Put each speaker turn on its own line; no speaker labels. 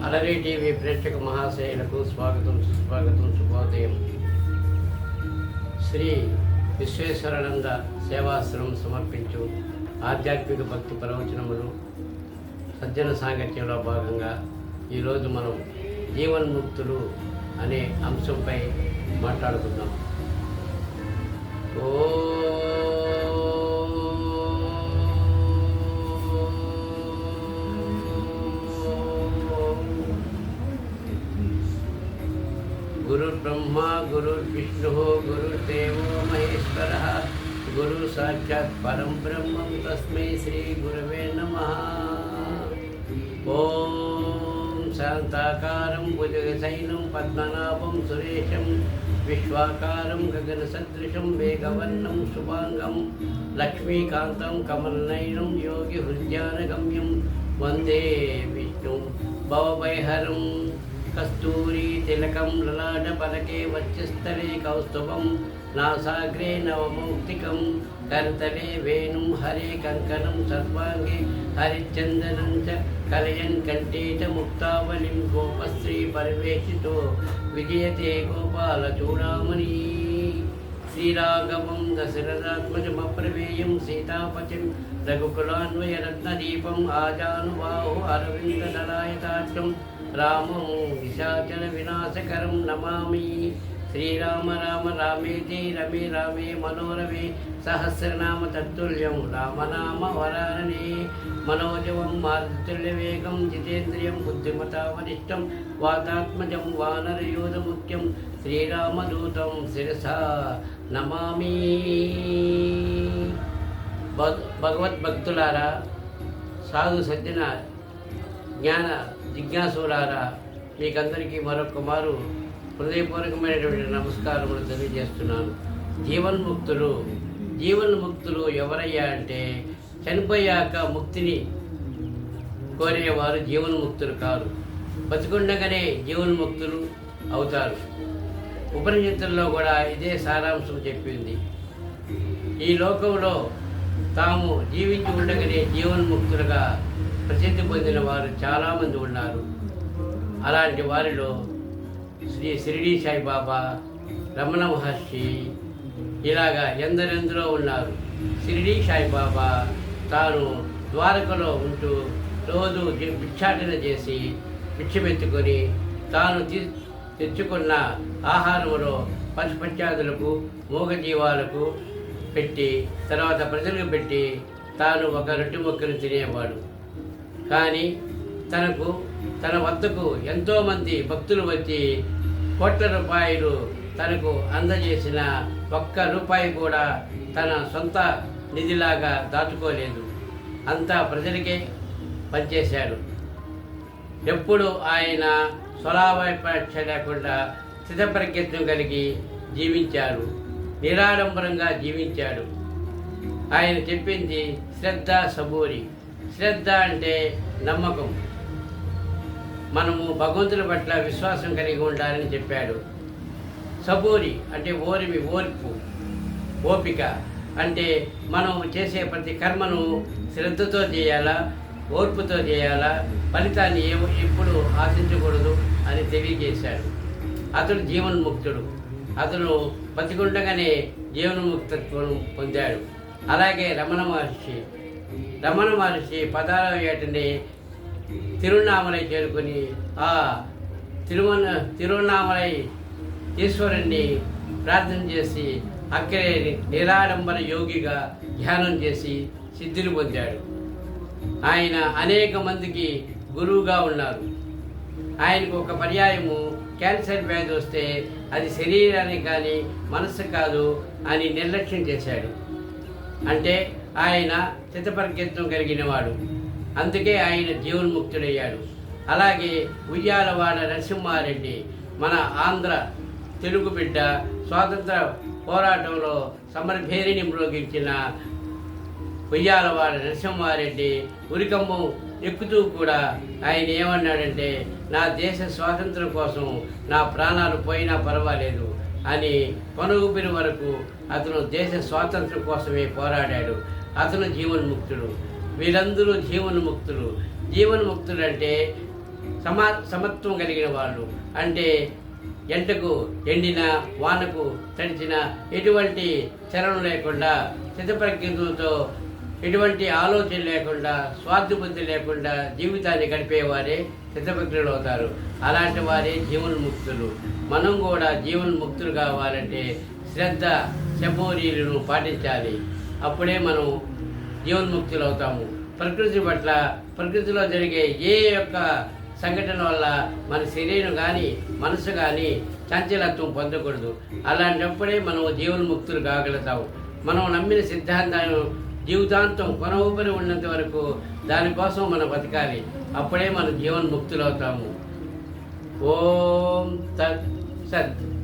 అలరి టీవీ ప్రేక్షక మహాశయులకు స్వాగతం, సుస్వాగతం, శుభోదయం. శ్రీ విశ్వేశ్వరానంద సేవాశ్రమం సమర్పించు ఆధ్యాత్మిక భక్తి ప్రవచనములు సజ్జన సాంగత్యంలో భాగంగా ఈరోజు మనం జీవన్ముక్తులు అనే అంశంపై మాట్లాడుకుందాం. గురుర్బ్రహ్మ గురుర్విష్ణు గురుర్దేవో మహేశ్వర గురు సాక్షాత్ పరం బ్రహ్మం తస్మై శ్రీ గురవే నమః. ఓం శాంతాకారం భుజగశయనం పద్మనాభం సురేశం విశ్వాకారం గగన సదృశం వేగవర్ణం శుభాంగం లక్ష్మీకాంతం కమలనయనం యోగి హృద్యానగమ్యం వందే విష్ణు భవభయహరం కస్తూరి తిలకం లలాట పలకే వక్షస్థలే కౌస్తుభం నాసాగ్రే నవమౌక్తికం కర్తలే వేణుం హరే కంకణం సర్వాంగే హరిచందనం చ కలయన్ కంఠే చ ముక్తావళిం గోపశ్రీ పరివేషితో విజయతే గోపాల చూడామణి. శ్రీరాఘవం దశరథాత్మజమప్రమేయం సీతాపతిం రఘుకులాన్వయరత్నదీపం ఆజానుబాహు అరవిందదలాయతాక్షం రామం విశాచల వినాశకరం నమామి. శ్రీరామ రామ రామేతి రమే రామే మనోరమే సహస్రనామ తత్తుల్యం రామనామ వరాననే. మనోజవం మారుతుల్యవేగం జితేంద్రియం బుద్ధిమతావనిష్టం వాతాత్మజం వానరయోధముఖ్యం శ్రీరామదూతం శిరసా నమామి. భగవద్భక్తులారా, సాధు సజ్జన జ్ఞాన జిజ్ఞాసులారా, మీకందరికీ మరొక మారు హృదయపూర్వకమైనటువంటి నమస్కారములు తెలియజేస్తున్నాను. జీవన్ముక్తులు ఎవరయ్యా అంటే చనిపోయాక ముక్తిని కోరేవారు జీవన్ముక్తులు కారు, బతికుండగానే జీవన్ముక్తులు అవుతారు. ఉపనిషత్తుల్లో కూడా ఇదే సారాంశం చెప్పింది. ఈ లోకంలో తాము జీవించి ఉండగానే జీవన్ముక్తులుగా ప్రసిద్ధి పొందిన వారు చాలామంది ఉన్నారు. అలాంటి వారిలో శ్రీ షిరిడి సాయిబాబా, రమణ మహర్షి, ఇలాగా ఎందరెందరో ఉన్నారు. షిరిడి సాయిబాబా తాను ద్వారకలో ఉంటూ రోజు భిక్షాటన చేసి భిక్షమెత్తుకొని తాను తెచ్చుకున్న ఆహారంలో పశుపత్యాదులకు మూగజీవాలకు పెట్టి తర్వాత ప్రజలకు పెట్టి తాను ఒక రొట్టె ముక్కను తినేవాడు. కానీ తన వద్దకు ఎంతోమంది భక్తులు వచ్చి కోట్ల రూపాయలు తనకు అందజేసిన ఒక్క రూపాయి కూడా తన సొంత నిధిలాగా దాచుకోలేదు. అంతా ప్రజలకే పనిచేశాడు. ఎప్పుడు ఆయన స్వలాభాపేక్ష లేకుండా స్థితప్రజ్ఞత్వం కలిగి జీవించాడు, నిరాడంబరంగా జీవించాడు. ఆయన చెప్పింది శ్రద్ధ సబూరి. శ్రద్ధ అంటే నమ్మకం, మనము భగవంతుని పట్ల విశ్వాసం కలిగి ఉండాలని చెప్పాడు. సబూరి అంటే ఓర్పు, ఓపిక. అంటే మనం చేసే ప్రతి కర్మను శ్రద్ధతో చేయాలా, ఓర్పుతో చేయాలా, ఫలితాన్ని ఎప్పుడు ఆశించకూడదు అని తెలియజేశాడు. అతడు జీవన్ముక్తుడు. అతను బతికుండగానే జీవన్ముక్తత్వం పొందాడు. అలాగే రమణ మహర్షి 16వ ఏటనే తిరువణామలై చేరుకుని ఆ తిరువణామలై ఈశ్వరుణ్ణి ప్రార్థన చేసి అక్కడే నిరాడంబర యోగిగా ధ్యానం చేసి సిద్ధిని పొందాడు. ఆయన అనేక మందికి గురువుగా ఉన్నారు. ఆయనకు ఒక పర్యాయము క్యాన్సర్ వ్యాధి వస్తే అది శరీరానికి కానీ మనస్సు కాదు అని నిర్లక్ష్యం చేశాడు. అంటే ఆయన చిత్తప్రజ్ఞత్వం కలిగినవాడు. అందుకే ఆయన జీవన్ముక్తుడయ్యాడు. అలాగే ఉయ్యాలవాడ నరసింహారెడ్డి, మన ఆంధ్ర తెలుగు బిడ్డ, స్వాతంత్ర పోరాటంలో సమరభేరిని మ్రోగించిన ఉయ్యాలవాడ నరసింహారెడ్డి ఉరికంబం ఎక్కుతూ కూడా ఆయన ఏమన్నాడంటే, నా దేశ స్వాతంత్రం కోసం నా ప్రాణాలు పోయినా పర్వాలేదు అని కొనూపిరి వరకు అతను దేశ స్వాతంత్రం కోసమే పోరాడాడు. అతను జీవన్ముక్తుడు. వీరందరూ జీవన్ముక్తులు. జీవన్ముక్తులు అంటే సమత్వం కలిగిన వాళ్ళు. అంటే ఎండకు ఎండిన, వానకు తడిచిన ఎటువంటి చలనం లేకుండా చిత్తప్రజ్ఞతో ఎటువంటి ఆలోచన లేకుండా స్వార్థబుద్ధి లేకుండా జీవితాన్ని గడిపేవారే చిత్తప్రజ్ఞులు అవుతారు. అలాంటి వారే జీవన్ముక్తులు. మనం కూడా జీవన్ముక్తులు కావాలంటే శ్రద్ధ శబోరీలను పాటించాలి. అప్పుడే మనం జీవన్ముక్తులు అవుతాము. ప్రకృతి పట్ల, ప్రకృతిలో జరిగే ఏ యొక్క సంఘటన వల్ల మన శరీరం కానీ మనసు కానీ చంచలత్వం పొందకూడదు. అలాంటప్పుడే మనం జీవన్ముక్తులు కాగలుగుతాము. మనం నమ్మిన సిద్ధాంతాన్ని జీవితాంతం కొన ఊపిరి ఉన్నంత వరకు దానికోసం మనం బతకాలి. అప్పుడే మనం జీవన్ముక్తులు అవుతాము. ఓం తత్ సత్.